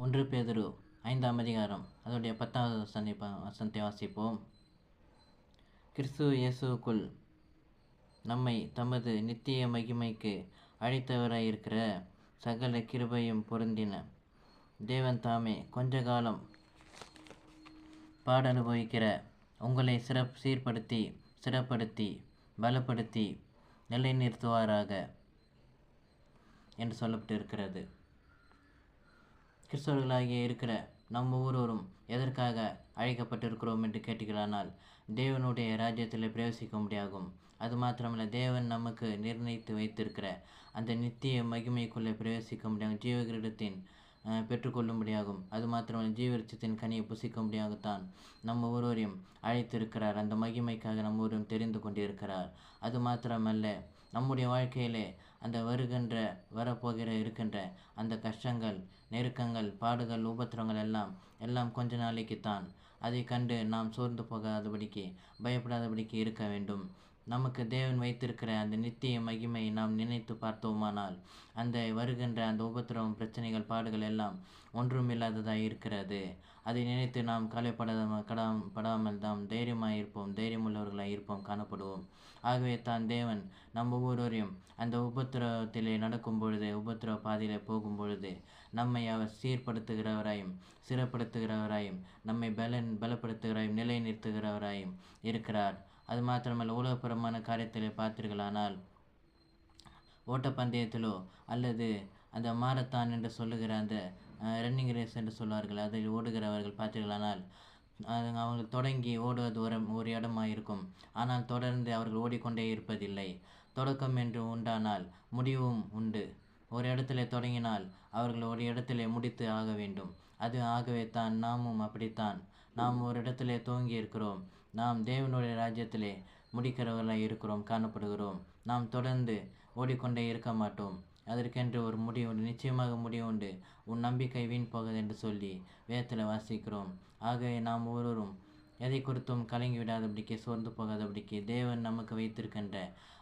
ஒன்று பேதுரு 5ஆம் அதிகாரம் அதோடைய 10வது வசனத்தை வாசிப்போம். கிறிஸ்து இயேசுவுக்குள் நம்மை தமது நித்திய மகிமைக்கு அழைத்தவராயிருக்கிற சகல கிருபையும் பொருந்தின தேவன் தாமே கொஞ்ச காலம் பாடனுபவிக்கிற உங்களை சீர்படுத்தி ஸ்திரப்படுத்தி பலப்படுத்தி நிலைநிறுத்துவாராக என்று சொல்லப்பட்டு இருக்கிறது. கிறிஸ்தவர்களாகிய இருக்கிற நம் ஒவ்வொருவரும் எதற்காக அழைக்கப்பட்டிருக்கிறோம் என்று கேட்டீர்களானால், தேவனுடைய ராஜ்யத்தில் பிரவேசிக்க முடியாகும். அது மாத்திரமல்ல, தேவன் நமக்கு நிர்ணயித்து வைத்திருக்கிற அந்த நித்திய மகிமைக்குள்ளே பிரவேசிக்க முடியாகும். ஜீவகிரீடத்தின் பெற்றுக்கொள்ளும்படியாகும். அது மாத்திரமல்ல, ஜீவரிச்சத்தின் கனியை புசிக்க முடியாகத்தான் நம்ம ஒருவரையும் அழைத்திருக்கிறார். அந்த மகிமைக்காக நம்ம ஒருவரும் தெரிந்து கொண்டிருக்கிறார். அது மாத்திரமல்ல, நம்முடைய வாழ்க்கையிலே அந்த வரப்போகிற இருக்கின்ற அந்த கஷ்டங்கள், நெருக்கங்கள், பாடுகள், உபத்திரங்கள் எல்லாம் கொஞ்ச நாளைக்குத்தான். அதை கண்டு நாம் சோர்ந்து போகாதபடிக்கு, பயப்படாதபடிக்கு இருக்க வேண்டும். நமக்கு தேவன் வைத்திருக்கிற அந்த நித்திய மகிமையை நாம் நினைத்து பார்த்தோமானால், அந்த வருகின்ற அந்த உபத்திரவம், பிரச்சனைகள், பாடுகள் எல்லாம் ஒன்றுமில்லாததாக இருக்கிறது. அதை நினைத்து நாம் கவலைப்படாமல் தாம் தைரியமுள்ளவர்களாக இருப்போம், காணப்படுவோம். ஆகவே தான் தேவன் நம் ஒவ்வொருவரையும் அந்த உபத்திரவத்திலே நடக்கும் பொழுது, உபத்திரவ பாதையிலே போகும் பொழுது நம்மை அவர் சீர்படுத்துகிறவராயும் சிறப்படுத்துகிறவராயும் நம்மை பலப்படுத்துகிறவராயும் நிலைநிறுத்துகிறவராயும் இருக்கிறார். அது மாத்திரமல்ல, உலகப்புறமான காரியத்திலே பார்த்தீர்களானால், ஓட்டப்பந்தயத்திலோ அல்லது அந்த மாரத்தான் என்று சொல்லுகிற அந்த ரன்னிங் ரேஸ் என்று சொல்வார்கள், அதில் ஓடுகிறவர்கள் பார்த்தீர்களானால், அவர்கள் தொடங்கி ஓடுவது ஒரு இடமாக இருக்கும். ஆனால் தொடர்ந்து அவர்கள் ஓடிக்கொண்டே இருப்பதில்லை. தொடக்கம் என்று உண்டானால் முடிவும் உண்டு. ஒரு இடத்துல தொடங்கினால் அவர்கள் ஒரு இடத்திலே முடித்து ஆக வேண்டும். ஆகவே தான் நாமும் அப்படித்தான். நாம் ஒரு இடத்திலே துவங்கி இருக்கிறோம். நாம் தேவனுடைய ராஜ்யத்திலே முடிக்கிறவர்களாக இருக்கிறோம், காணப்படுகிறோம். நாம் தொடர்ந்து ஓடிக்கொண்டே இருக்க மாட்டோம். அதற்கென்று ஒரு முடிவு உண்டு, நிச்சயமாக முடிவு உண்டு. உன் நம்பிக்கை வீண் போகாது என்று சொல்லி வேதத்தில் வாசிக்கிறோம். ஆகவே நாம் ஒவ்வொருவரும் எதை குறித்தும் கலங்கி விடாதபடிக்கு, சோர்ந்து போகாதபடிக்கு, தேவன் நமக்கு வைத்திருக்கின்ற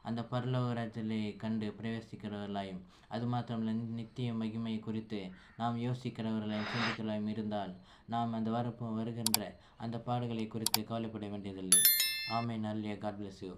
அந்த பரலோக ராஜ்யத்திலே கண்டு பிரவேசிக்கிறவர்களாயும், அது மாத்திரமல்ல, நித்திய மகிமை குறித்து நாம் யோசிக்கிறவர்களாயும் சிந்திக்கிறவர்களாயும் இருந்தால், நாம் அந்த வருகின்ற அந்த பாடுகளை குறித்து கவலைப்பட வேண்டியதில்லை. ஆமென். அல்லேலூயா. God bless you.